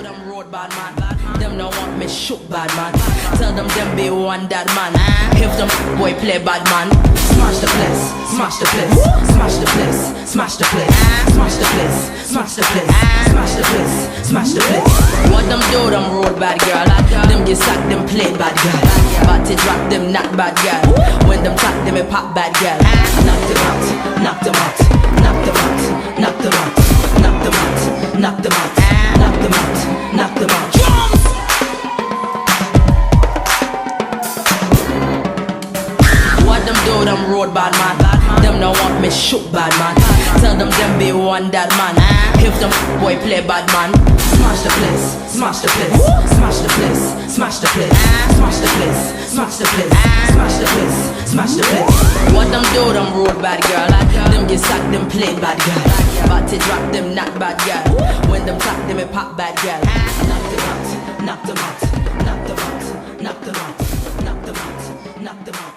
them road bad man. Them no want me shook bad man. Tell them be one that man. If them boy play bad man, smash the place, smash the place, smash the place, smash the place, smash the place, smash the place, smash the place, smash the place. What them do, them road bad girl. Them get sacked, them play bad girl. But to drop them not bad girl. When them tap them a pop bad girl. Knock them out, knock them out, knock them out, knock them out, knock them out, knock them out, knock them out, knock them out. What them do, them road bad man. Them no want me shook bad man. Tell them be one that man. If them boy play bad man, smash the place, smash the place, smash the place, smash the place, smash the place, smash the place, smash the place, smash the place. What them do, them road bad girl. Them get sacked, them play bad girl. But to drop them not bad girl. When them tap them a pop bad girl. Knock them out, knock them out, knock them out, knock them out, knock them out, knock them out.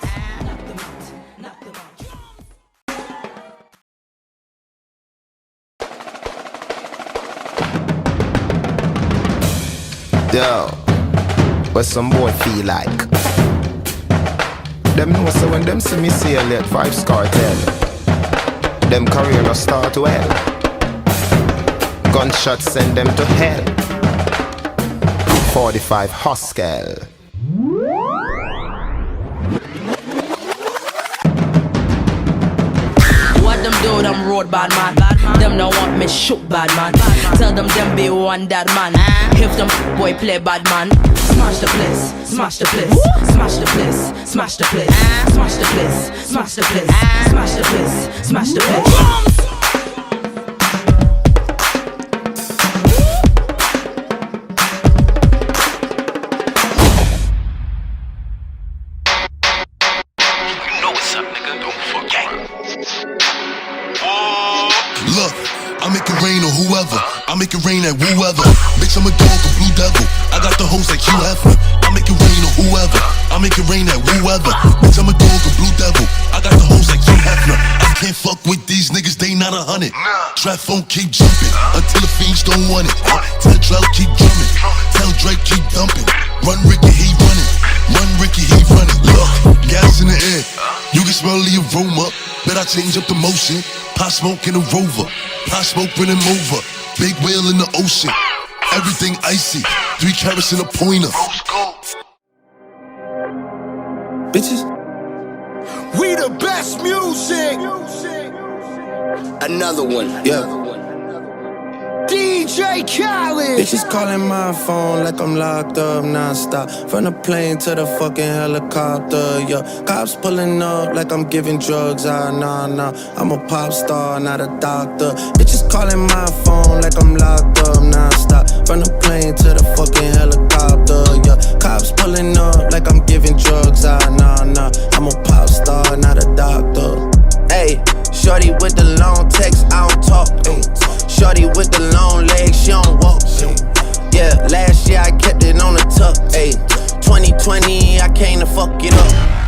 Yo, what some boy feel like? Them know so when them see me see Elliott 5 cartel, them career no start well. Gunshots send them to hell. 45 Huskel. What them do, them road bad man. Them no want me shook bad man. Tell them be one that man. If them boy play bad man, smash the place, smash the place, smash the place, smash the place, smash the place, smash the place, smash the place, smash the place. Look, I make it rain on whoever. I make it rain at whoever. Bitch, I'm a dog, a blue devil. I got the hoes like Hugh Hefner. I make it rain on whoever. I make it rain at whoever. Bitch, I'm a dog, a blue devil. I got the hoes like Hugh Hefner. I can't fuck with these niggas, they not 100. Trap phone keep jumping until the fiends don't want it. Tell Drell keep drumming. Tell Drake keep dumping. Run Ricky, he running. Run Ricky, he running. Look, gas in the air. You can smell the aroma. Bet I change up the motion. Pot smoke in a Rover. Pot smoke running over. Big whale in the ocean. Everything icy. 3 carats in a pointer. Bitches. We the best music. Another one. Yeah. DJ Khaled. Bitches calling my phone like I'm locked up non-stop. From the plane to the fucking helicopter, yeah. Cops pulling up like I'm giving drugs, nah. I'm a pop star, not a doctor. Bitches calling my phone like I'm locked up non-stop. From the plane to the fucking helicopter, yeah. Cops pulling up like I'm giving drugs, nah. I'm a pop star, not a doctor. Ayy, shorty with the long text, I don't talk. Ay. Shorty with the long legs, she don't walk. Yeah, last year I kept it on the tuck. Ayy, 2020, I came to fuck it up.